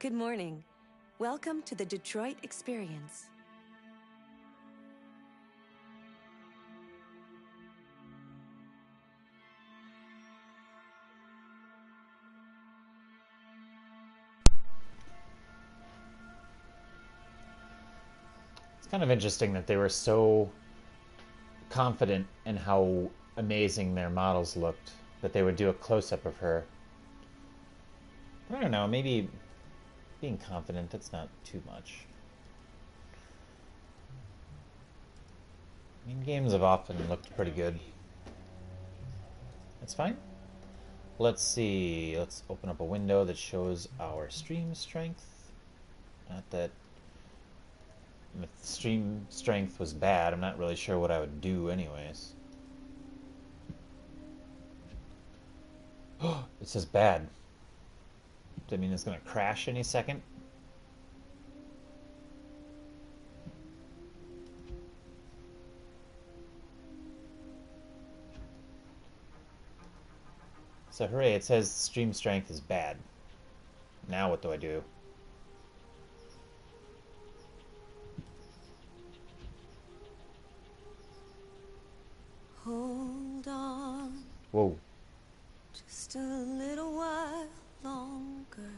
Good morning. Welcome to the Detroit Experience. It's kind of interesting that they were so confident in how amazing their models looked that they would do a close-up of her. I don't know, maybe being confident, that's not too much. I mean, games have often looked pretty good. That's fine. Let's see. Let's open up a window that shows our stream strength. Not that if stream strength was bad, I'm not really sure what I would do anyways. Oh, it says bad. Does that mean it's going to crash any second? So hooray, it says stream strength is bad. Now what do I do? Hold on. Whoa. Just a little while longer.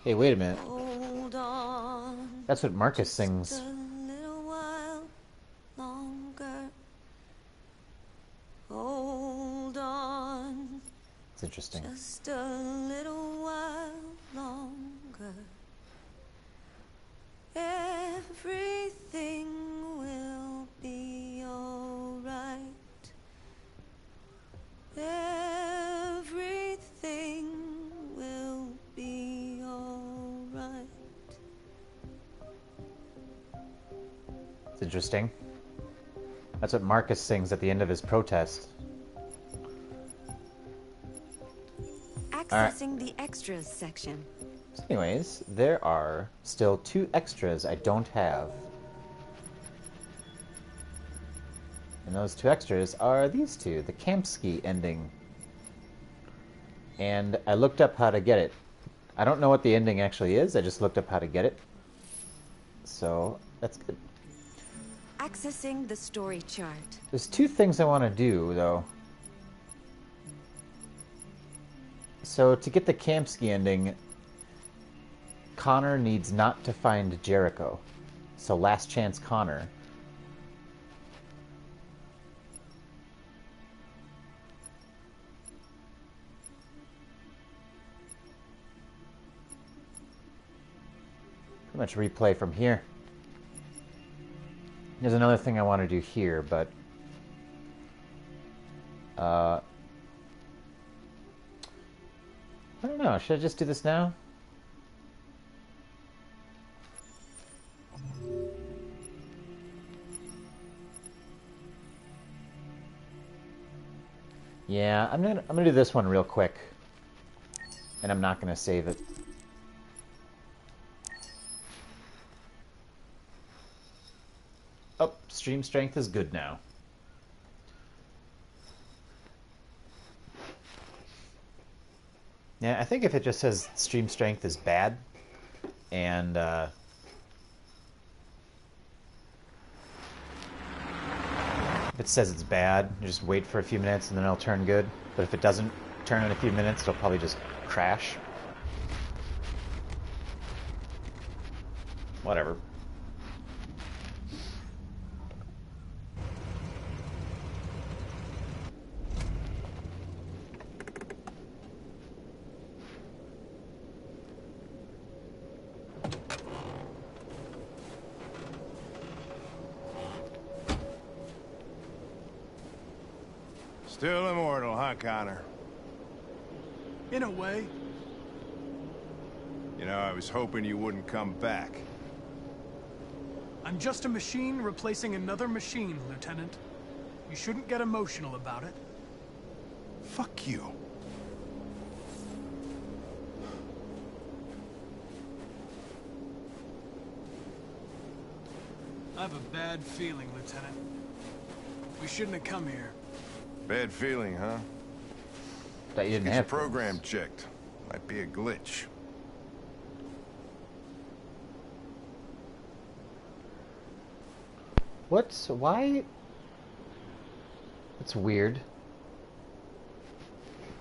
Hey, wait a minute. Hold on. That's what Marcus Just sings. a little while longer. Hold on. It's interesting. Just a little while longer. Everything will be alright. Everything will be alright. It's interesting. That's what Marcus sings at the end of his protest. Accessing the extras section. So anyways, there are still 2 extras I don't have. And those 2 extras are these 2, the Kamsky ending. And I looked up how to get it. I don't know what the ending actually is, I just looked up how to get it. So, that's good. Accessing the story chart. There's 2 things I want to do, though. So, to get the Kamsky ending, Connor needs not to find Jericho. So, last chance Connor. Pretty much replay from here. There's another thing I want to do here, but I don't know. Should I just do this now? Yeah, I'm gonna do this one real quick, and I'm not gonna save it. Oh, stream strength is good now. Yeah, I think if it just says stream strength is bad, and if it says it's bad, you just wait for a few minutes and then it'll turn good. But if it doesn't turn in a few minutes, it'll probably just crash. Whatever. Still immortal, huh, Connor? In a way. You know, I was hoping you wouldn't come back. I'm just a machine replacing another machine, Lieutenant. You shouldn't get emotional about it. Fuck you. I have a bad feeling, Lieutenant. We shouldn't have come here. Bad feeling, huh? That you didn't Get your have program checked. Might be a glitch. What's... why... That's weird.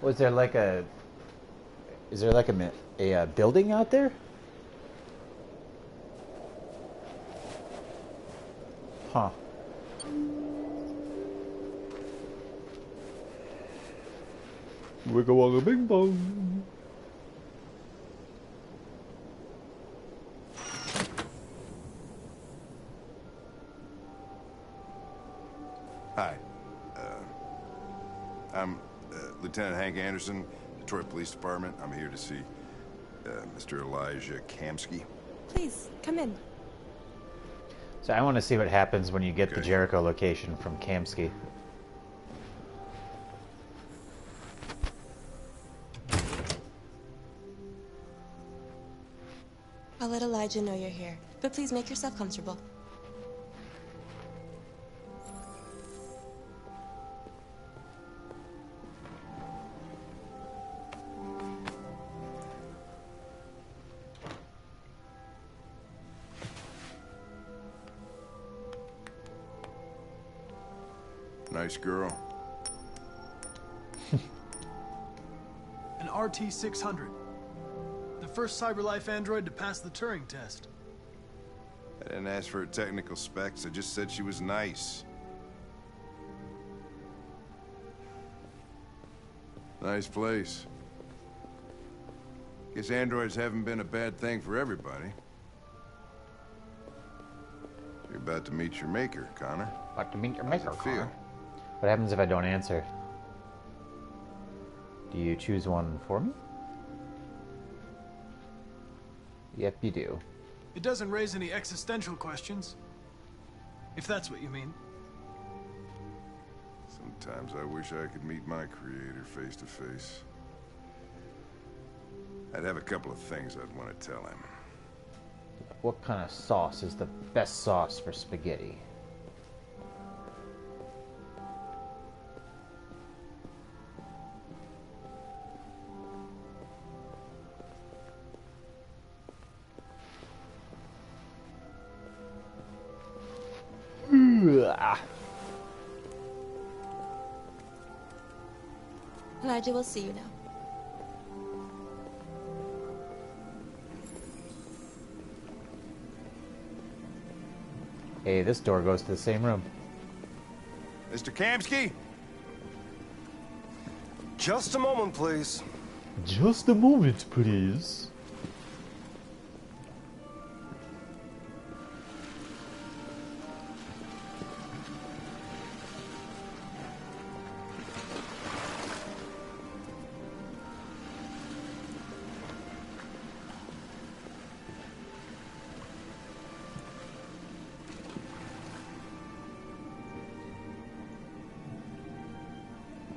Was there like a... Is there like a building out there? Huh. Wigga wagga bing bong. Hi. I'm Lieutenant Hank Anderson, Detroit Police Department. I'm here to see Mr. Elijah Kamsky. Please, come in. So I want to see what happens when you get the Okay. Jericho location from Kamsky. I'll let Elijah know you're here, but please make yourself comfortable. Nice girl. An RT-600. The first CyberLife android to pass the Turing test. I didn't ask for her technical specs. I just said she was nice. Nice place. Guess androids haven't been a bad thing for everybody. You're about to meet your maker, Connor. About to meet your maker, How's it feel? Connor. What happens if I don't answer? Do you choose one for me? Yep, you do. It doesn't raise any existential questions. If that's what you mean. Sometimes I wish I could meet my creator face to face. I'd have a couple of things I'd want to tell him. What kind of sauce is the best sauce for spaghetti? Elijah will see you now. Hey, this door goes to the same room. Mr. Kamsky? Just a moment, please. Just a moment, please.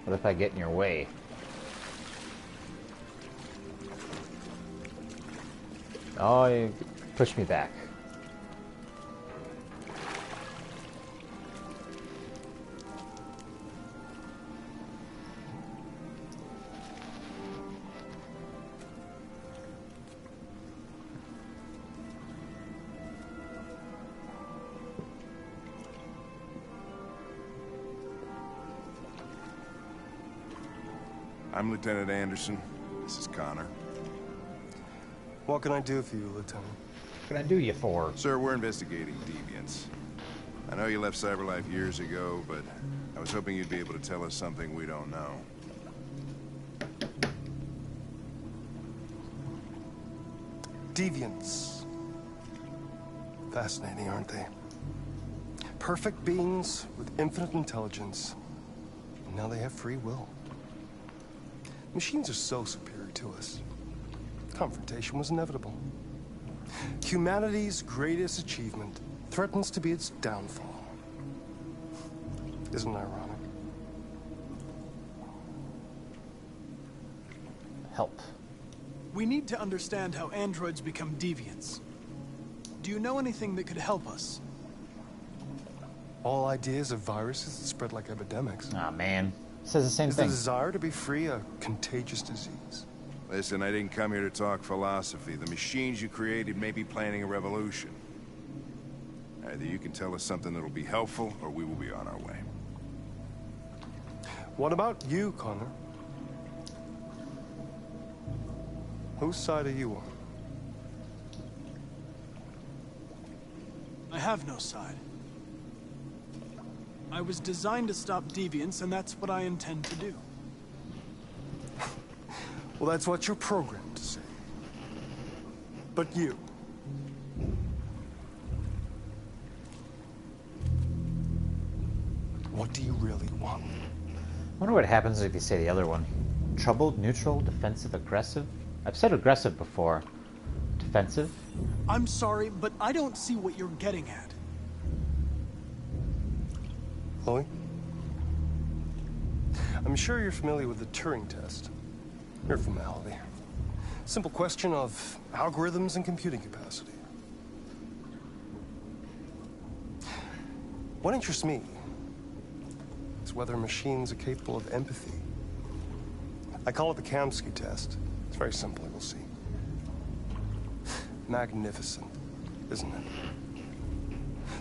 What if I get in your way? Oh, you push me back. I'm Lieutenant Anderson. This is Connor. What can I do for you, Lieutenant? What can I do you for? Sir, we're investigating deviants. I know you left CyberLife years ago, but I was hoping you'd be able to tell us something we don't know. Deviants. Fascinating, aren't they? Perfect beings with infinite intelligence. And now they have free will. Machines are so superior to us. Confrontation was inevitable. Humanity's greatest achievement threatens to be its downfall. Isn't it ironic? Help. We need to understand how androids become deviants. Do you know anything that could help us? All ideas of viruses that spread like epidemics. Aw, man. It says the same Is the thing. desire to be free a contagious disease? Listen, I didn't come here to talk philosophy. The machines you created may be planning a revolution. Either you can tell us something that'll be helpful, or we will be on our way. What about you, Connor? Whose side are you on? I have no side. I was designed to stop deviants, and that's what I intend to do. Well, that's what you're programmed to say. But you... what do you really want? I wonder what happens if you say the other one. Troubled, neutral, defensive, aggressive? I've said aggressive before. Defensive? I'm sorry, but I don't see what you're getting at. Chloe? I'm sure you're familiar with the Turing test. Mere formality. Simple question of algorithms and computing capacity. What interests me is whether machines are capable of empathy. I call it the Kamsky test. It's very simple, you'll see. Magnificent, isn't it?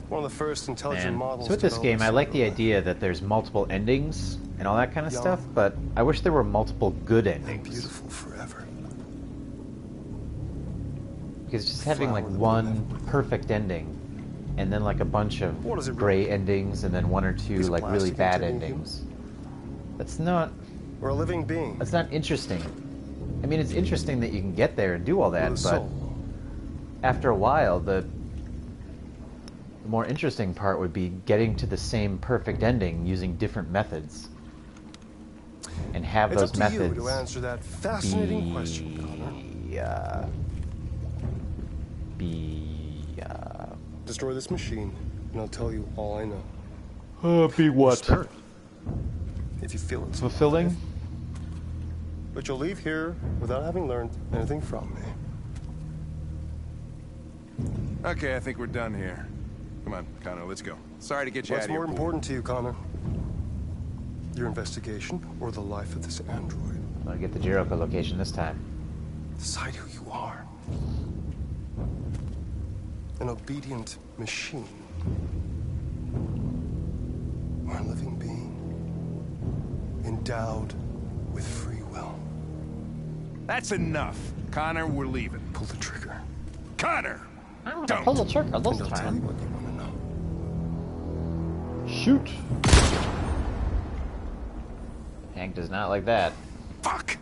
One of the first intelligent models. So with this game, I like the idea that there's multiple endings and all that kind of stuff, but I wish there were multiple good endings. Beautiful forever. Because just having like one perfect ending, and then like a bunch of gray endings, and then one or two like really bad endings. That's not... We're a living being. That's not interesting. I mean, it's interesting that you can get there and do all that, but after a while, the more interesting part would be getting to the same perfect ending using different methods, and have those methods it's up to you to answer that fascinating question, Connor. Destroy this machine, and I'll tell you all I know. Be what? Sure. If you feel it's fulfilling. But you'll leave here without having learned anything from me. Okay, I think we're done here. Come on, Connor, let's go. Sorry to get you out of here. What's more important to you, Connor? Your investigation or the life of this android? I'll get the Jericho location this time. Decide who you are. An obedient machine. Or a living being. Endowed with free will. That's enough. Connor, we're leaving. Pull the trigger. Connor! I'm gonna pull the trigger this Tell you time. what you want to know. Shoot! Hank does not like that. Fuck!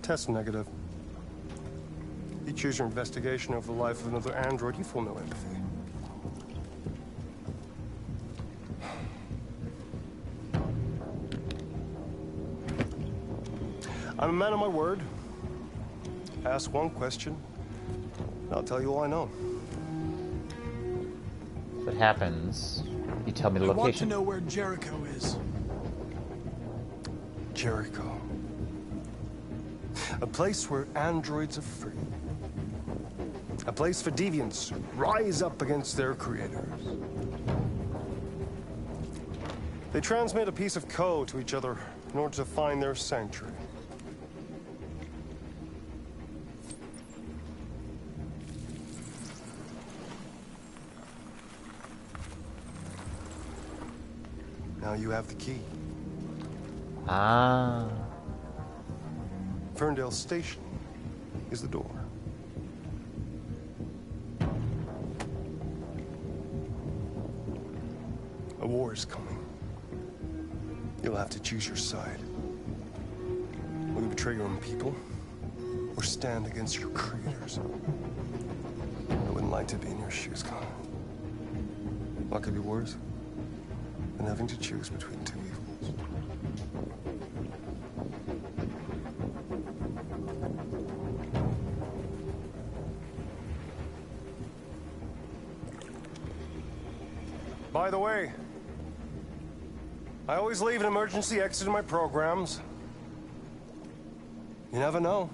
Test negative. You choose your investigation over the life of another android, you feel no empathy. I'm a man of my word. Ask one question, and I'll tell you all I know. What happens? You tell me the I want to location. know where Jericho is. Jericho. A place where androids are free. A place for deviants who rise up against their creators. They transmit a piece of code to each other in order to find their sanctuary. Now you have the key. Ah. Ferndale Station is the door. A war is coming. You'll have to choose your side. Will you betray your own people, or stand against your creators? I wouldn't like to be in your shoes, Connor. What could be worse than having to choose between two evils? By the way, I always leave an emergency exit in my programs. You never know.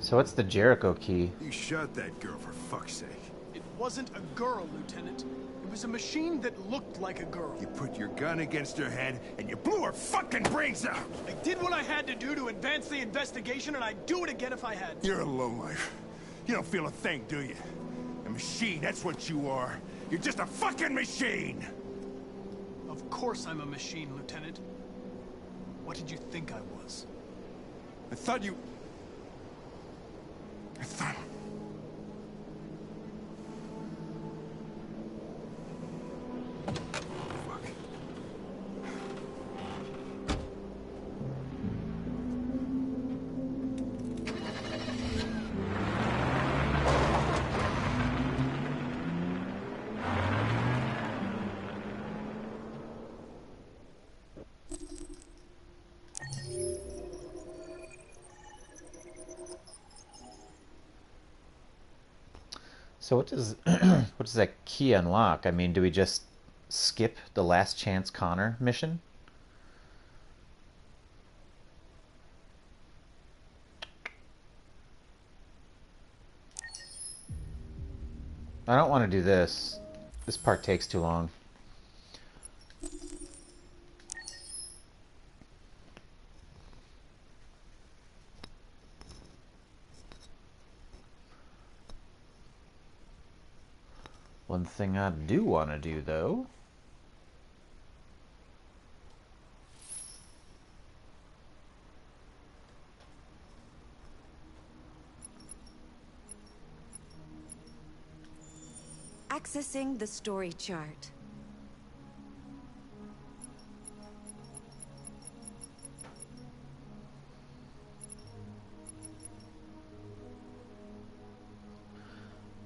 So what's the Jericho key? You shot that girl, for fuck's sake. It wasn't a girl, Lieutenant. It was a machine that looked like a girl. You put your gun against her head, and you blew her fucking brains out! I did what I had to do to advance the investigation, and I'd do it again if I had to. You're a lowlife. You don't feel a thing, do you? A machine, that's what you are. You're just a fucking machine! Of course I'm a machine, Lieutenant. What did you think I was? I thought... Fuck. So what does what does that key unlock? I mean, do we just skip the Last Chance Connor mission? I don't want to do this. This part takes too long. One thing I do want to do, though, Accessing the story chart.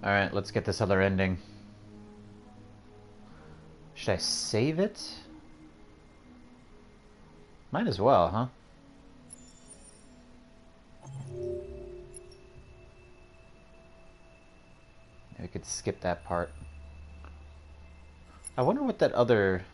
all right, let's get this other ending. Should I save it? Might as well, huh? We could skip that part. I wonder what that other...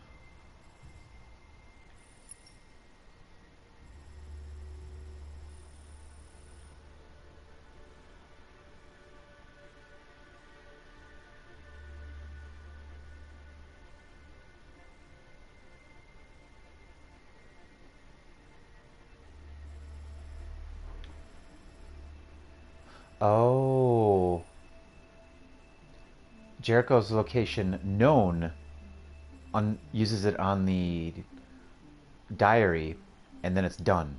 Oh. Jericho's location known uses it on the diary, and then it's done.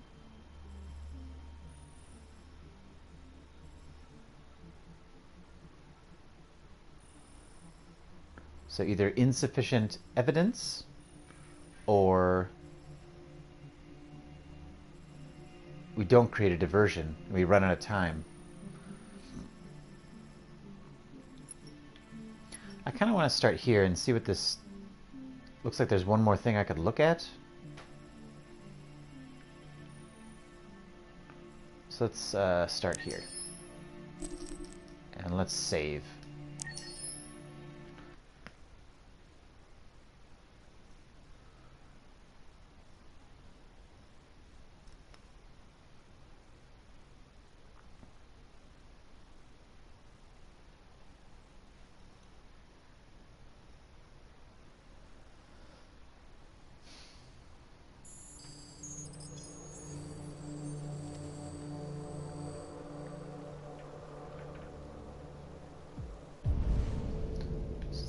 So either insufficient evidence or we don't create a diversion. We run out of time. I kind of want to start here and see what this... Looks like there's one more thing I could look at. So let's start here. And let's save.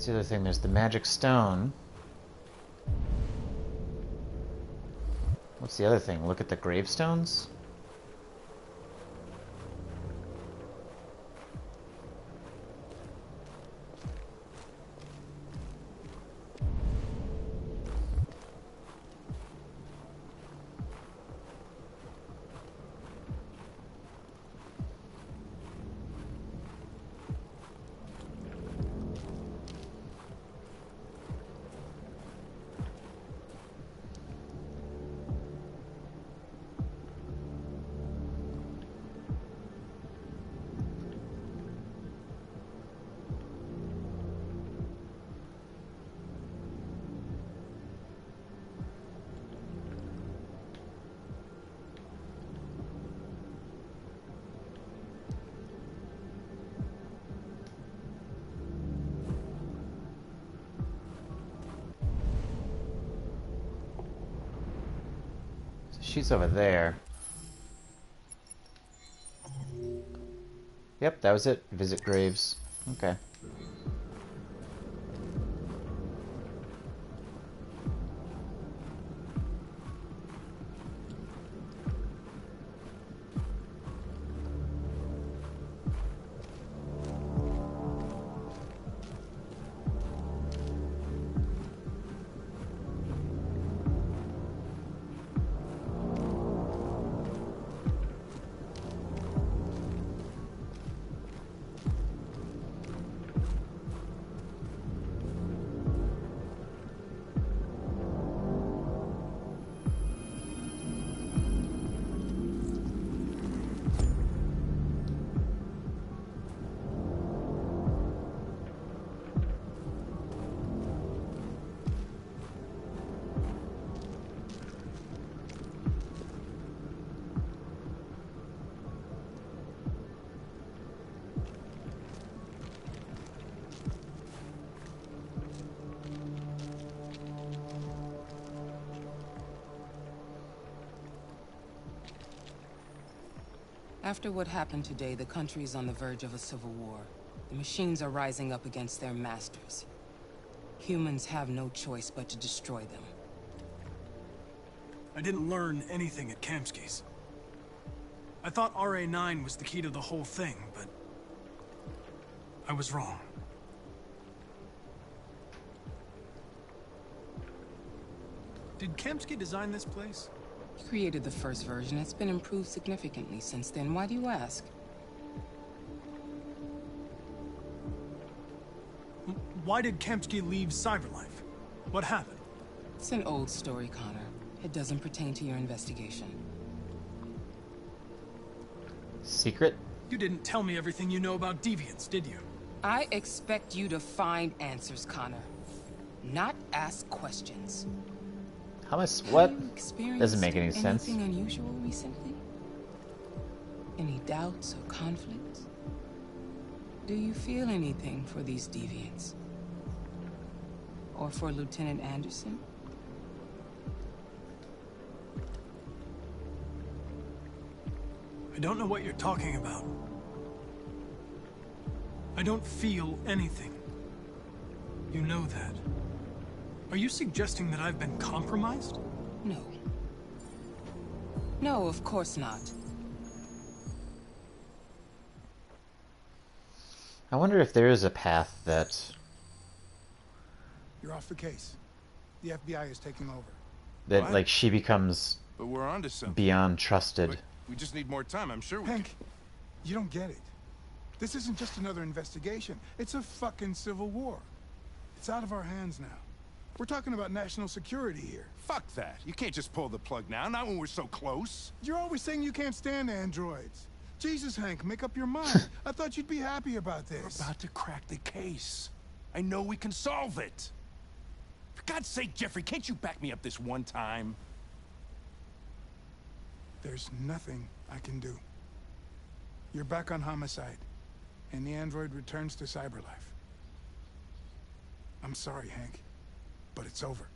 The other thing, there's the magic stone. What's the other thing? Look at the gravestones? she's over there. Yep, that was it. Visit graves. Okay. After what happened today, the country is on the verge of a civil war. The machines are rising up against their masters. Humans have no choice but to destroy them. I didn't learn anything at Kamsky's. I thought RA9 was the key to the whole thing, but I was wrong. Did Kamsky design this place? He created the first version. It's been improved significantly since then. Why do you ask? Why did Kamsky leave Cyberlife? What happened? It's an old story, Connor. It doesn't pertain to your investigation. Secret? You didn't tell me everything you know about deviants, did you? I expect you to find answers, Connor. Not ask questions. How much? What? Have you experienced Doesn't make any sense. Anything unusual recently? Any doubts or conflicts? Do you feel anything for these deviants? Or for Lieutenant Anderson? I don't know what you're talking about. I don't feel anything. You know that. Are you suggesting that I've been compromised? No. No, of course not. I wonder if there is a path that... You're off the case. The FBI is taking over. That, What? like, she becomes But we're onto something. beyond trusted. But we just need more time. I'm sure we Hank, you don't get it. This isn't just another investigation. It's a fucking civil war. It's out of our hands now. We're talking about national security here. Fuck that. You can't just pull the plug now, not when we're so close. You're always saying you can't stand androids. Jesus, Hank, make up your mind. I thought you'd be happy about this. We're about to crack the case. I know we can solve it. For God's sake, Jeffrey, can't you back me up this one time? There's nothing I can do. You're back on homicide, and the android returns to Cyberlife. I'm sorry, Hank, but it's over.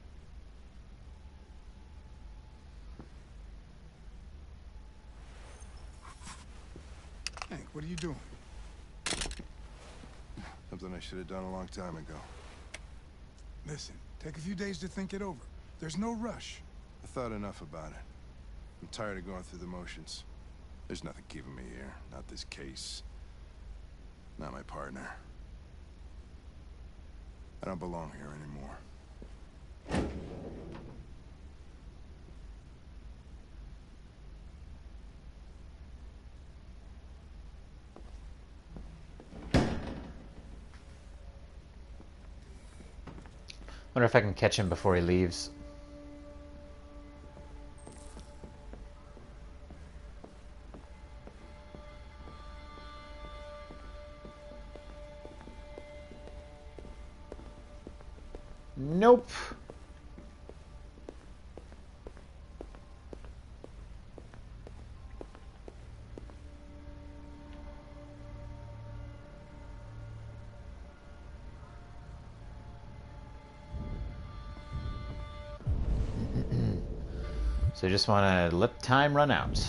Hank, what are you doing? Something I should have done a long time ago. Listen, take a few days to think it over. There's no rush. I thought enough about it. I'm tired of going through the motions. There's nothing keeping me here. Not this case. Not my partner. I don't belong here anymore. Wonder if I can catch him before he leaves. Nope. So you just want to let time run out.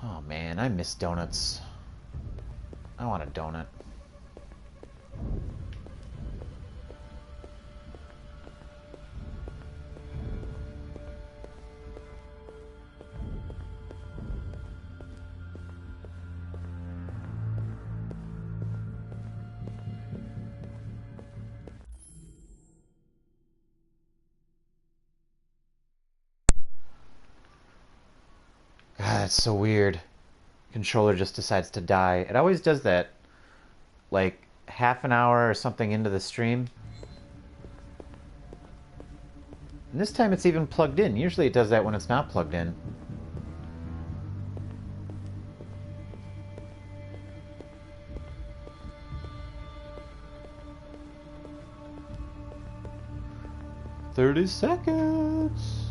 Oh man, I miss donuts. I want a donut. God, that's so weird. Controller just decides to die. It always does that. Like half an hour or something into the stream. And this time it's even plugged in. Usually it does that when it's not plugged in. "30 seconds.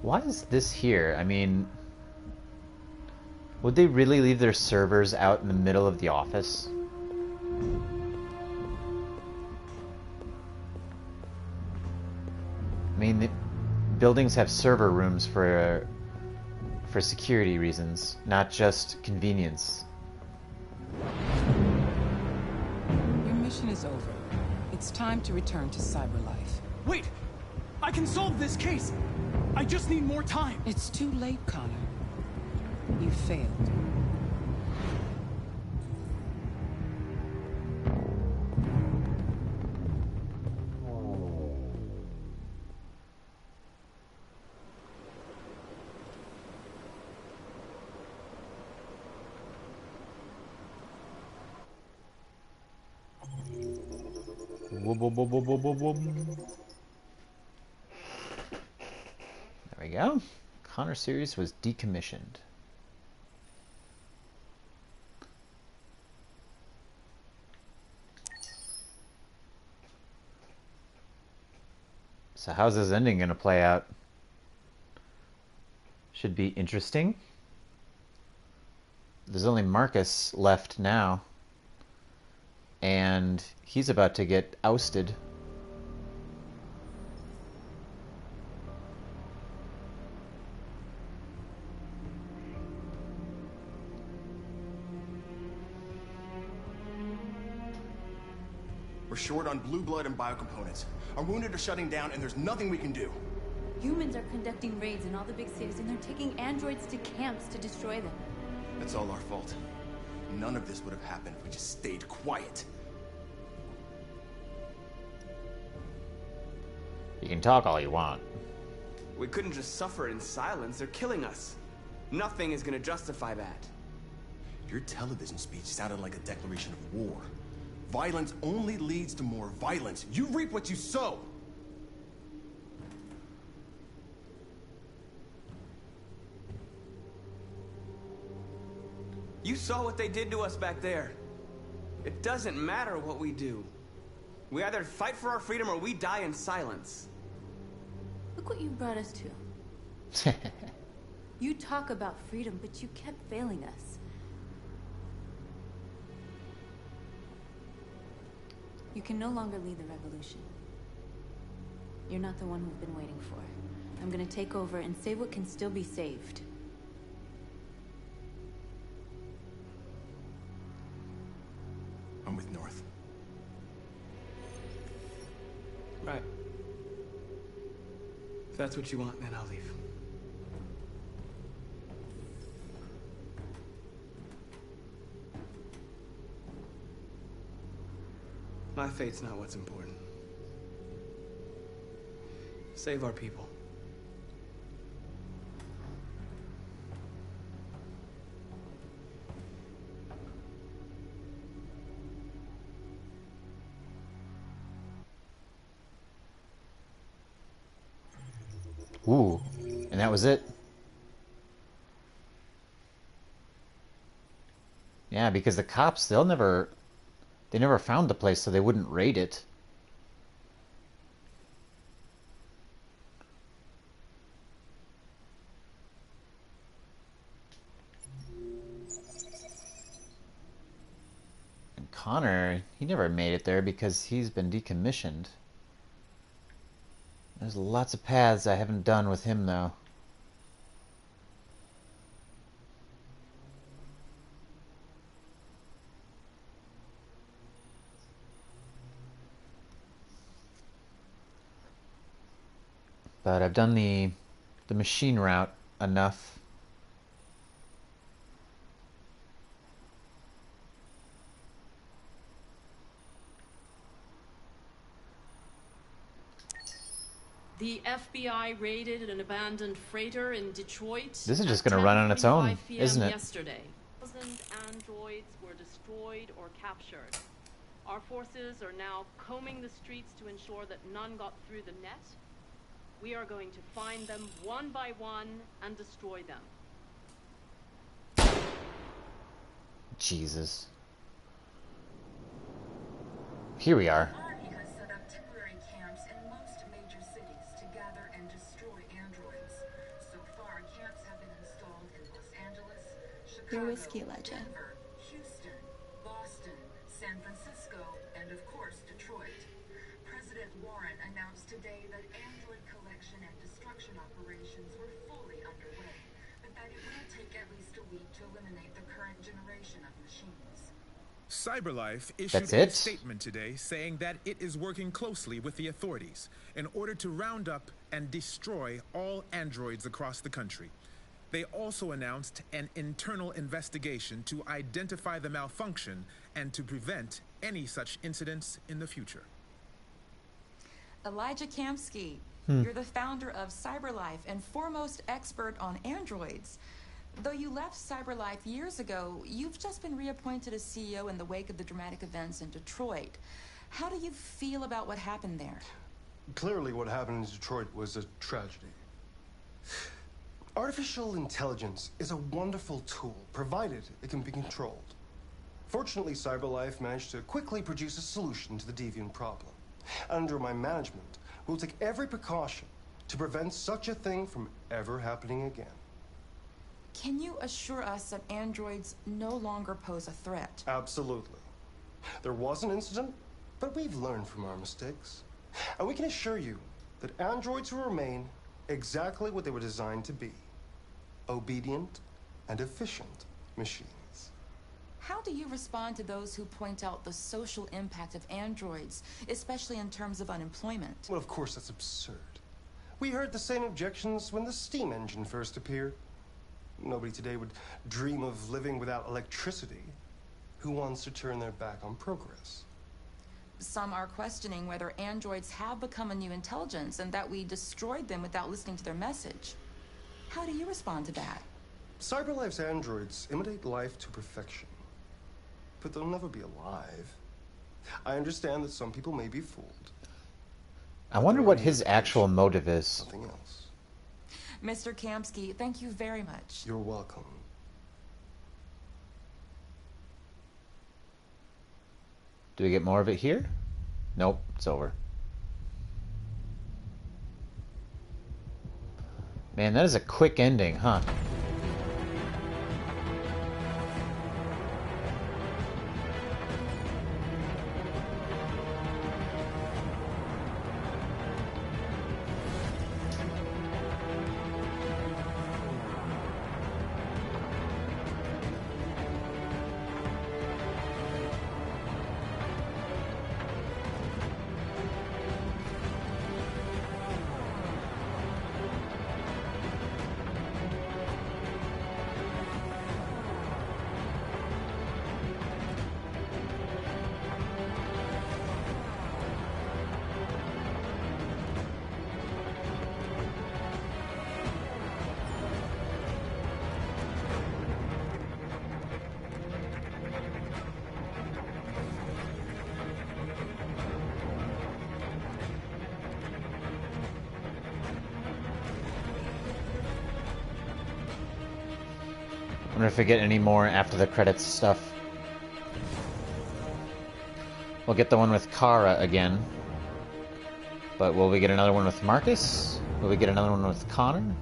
Why is this here? I mean, would they really leave their servers out in the middle of the office? I mean, the buildings have server rooms for security reasons, not just convenience. Your mission is over. It's time to return to cyberlife. Wait! I can solve this case! I just need more time! It's too late, Connor. You failed. Whoop, whoop, whoop, whoop, whoop, whoop, whoop. There we go. Connor series was decommissioned. So how's this ending going to play out? Should be interesting. There's only Marcus left now. And he's about to get ousted. We're short on blue blood and biocomponents. Our wounded are shutting down, and there's nothing we can do. Humans are conducting raids in all the big cities, and they're taking androids to camps to destroy them. It's all our fault. None of this would have happened if we just stayed quiet. You can talk all you want. We couldn't just suffer in silence. They're killing us. Nothing is gonna justify that. Your television speech sounded like a declaration of war. Violence only leads to more violence. You reap what you sow. You saw what they did to us back there. It doesn't matter what we do. We either fight for our freedom or we die in silence. Look what you brought us to. You talk about freedom, but you kept failing us. You can no longer lead the revolution. You're not the one we've been waiting for. I'm gonna take over and save what can still be saved. I'm with North. Right. If that's what you want, then I'll leave. My fate's not what's important. Save our people. Ooh, and that was it? Yeah, because the cops, they never found the place, so they wouldn't raid it. And Connor, he never made it there because he's been decommissioned. There's lots of paths I haven't done with him, though. But I've done the machine route enough. The FBI raided an abandoned freighter in Detroit. This is just going to run on its own, isn't it? Yesterday, 1,000 androids were destroyed or captured. Our forces are now combing the streets to ensure that none got through the net. We are going to find them one by one and destroy them. Jesus. Here we are. Army has set up temporary camps in most major cities to gather and destroy androids. So far, camps have been installed in Los Angeles, Chicago, Denver, Houston, Boston, San Francisco, and of course, Detroit. President Warren announced today that android collection and destruction operations were fully underway, but that it will take at least a week to eliminate the current generation of machines. CyberLife issued a statement today saying that it is working closely with the authorities in order to round up and destroy all androids across the country. They also announced an internal investigation to identify the malfunction and to prevent any such incidents in the future. Elijah Kamsky, you're the founder of CyberLife and foremost expert on androids. Though you left CyberLife years ago, you've just been reappointed as CEO in the wake of the dramatic events in Detroit. How do you feel about what happened there? Clearly what happened in Detroit was a tragedy. Artificial intelligence is a wonderful tool, provided it can be controlled. Fortunately, CyberLife managed to quickly produce a solution to the deviant problem. Under my management, we'll take every precaution to prevent such a thing from ever happening again. Can you assure us that androids no longer pose a threat? Absolutely. There was an incident, but we've learned from our mistakes. And we can assure you that androids will remain exactly what they were designed to be: obedient and efficient machines. How do you respond to those who point out the social impact of androids, especially in terms of unemployment? Well, of course, that's absurd. We heard the same objections when the steam engine first appeared. Nobody today would dream of living without electricity. Who wants to turn their back on progress? Some are questioning whether androids have become a new intelligence and that we destroyed them without listening to their message. How do you respond to that? CyberLife's androids imitate life to perfection, but they'll never be alive. I understand that some people may be fooled. I wonder what his actual motive is. Something else. Mr. Kamsky, thank you very much. You're welcome. Do we get more of it here? Nope, it's over. Man, that is a quick ending, huh? I wonder if we get any more after the credits stuff. We'll get the one with Kara again. But will we get another one with Marcus? Will we get another one with Connor?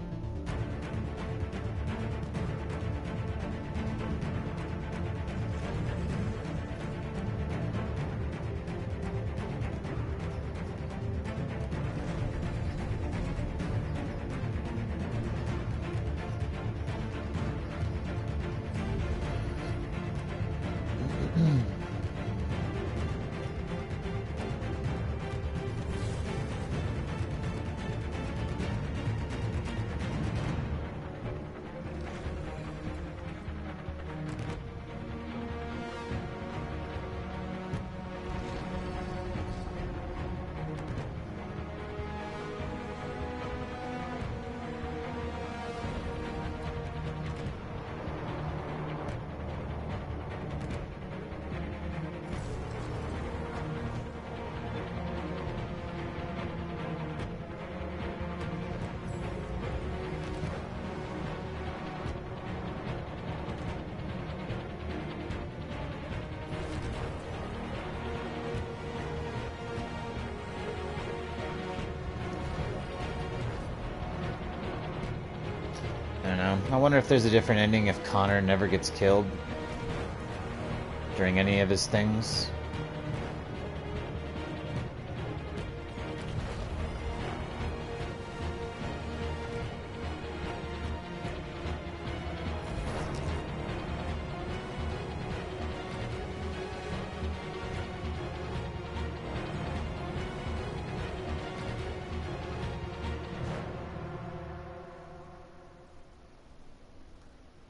I don't know. I wonder if there's a different ending if Connor never gets killed during any of his things.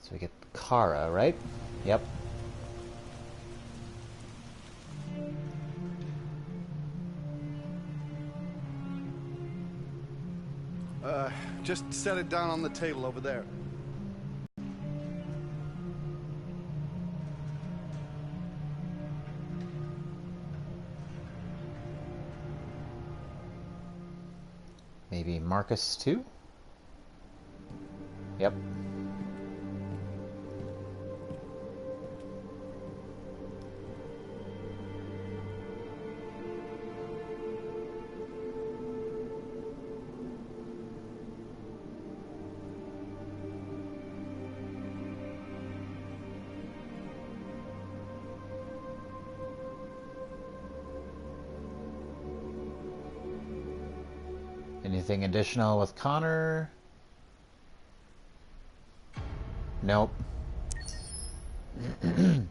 So we get Kara, right? Yep. Just set it down on the table over there. Maybe Marcus too? Yep. Anything additional with Connor? Nope. It's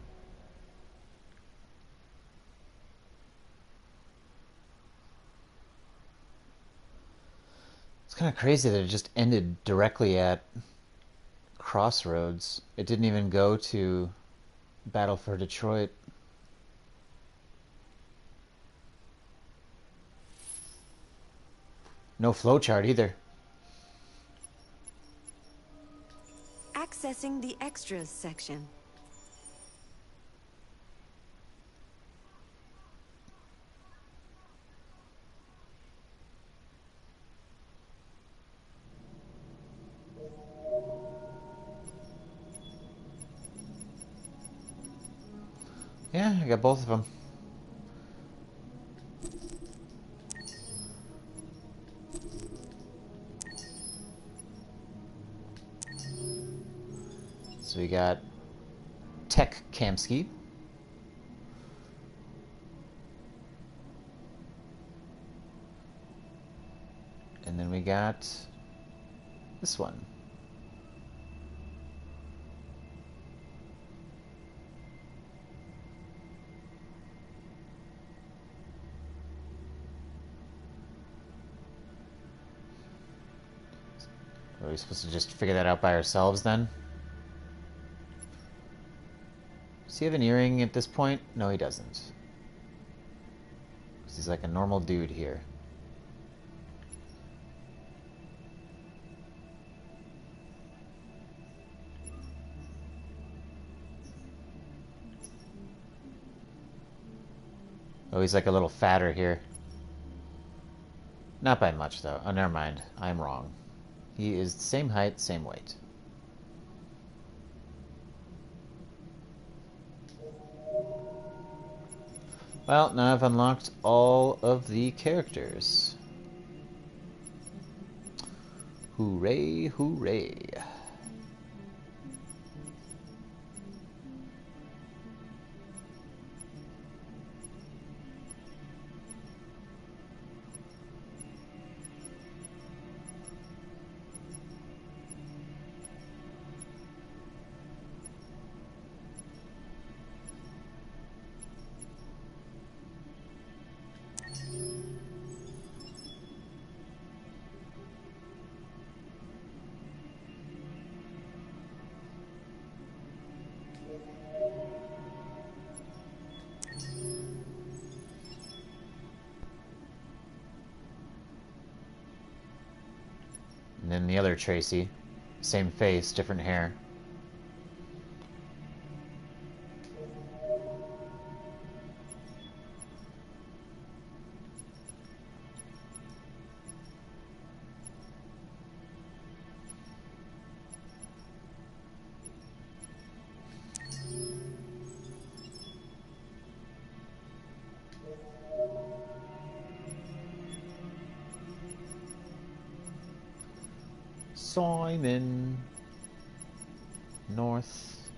kind of crazy that it just ended directly at Crossroads. It didn't even go to Battle for Detroit. No flowchart either. Accessing the extras section. Yeah, I got both of them. So we got Tech Kamsky. And then we got this one. Are we supposed to just figure that out by ourselves then? Does he have an earring at this point? No, he doesn't. 'Cause he's like a normal dude here. Oh, he's like a little fatter here. Not by much, though. Oh, never mind. I'm wrong. He is the same height, same weight. Well, now I've unlocked all of the characters. Hooray, hooray. And then the other Tracy. Same face, different hair. Simon. North.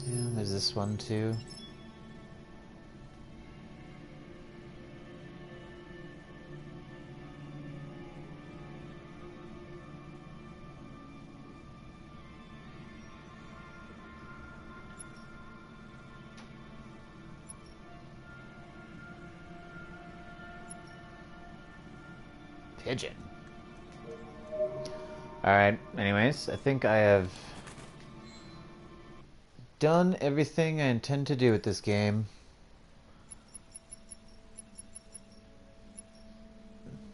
Yeah, there's this one too. Pigeon. Alright, anyways, I think I have done everything I intend to do with this game.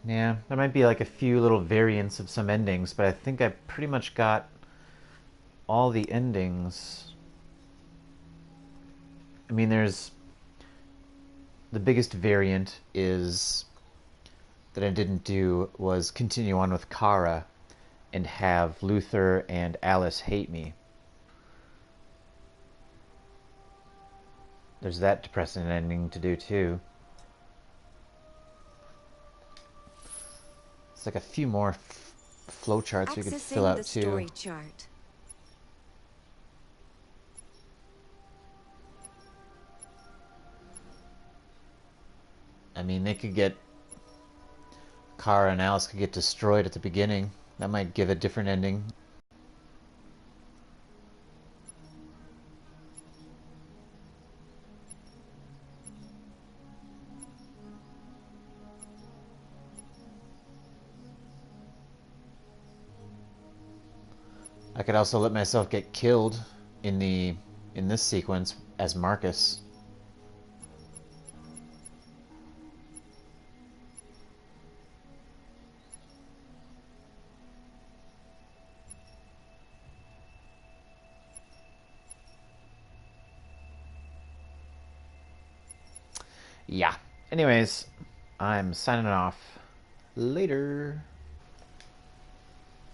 Yeah, there might be like a few little variants of some endings, but I think I pretty much got all the endings. I mean, there's... the biggest variant is... that I didn't do was continue on with Kara and have Luther and Alice hate me. There's that depressing ending to do too. It's like a few more flowcharts we could fill out too. Story chart. I mean, they could get... Kara and Alice could get destroyed at the beginning. That might give a different ending. I could also let myself get killed in this sequence as Marcus. Yeah. Anyways, I'm signing off. Later.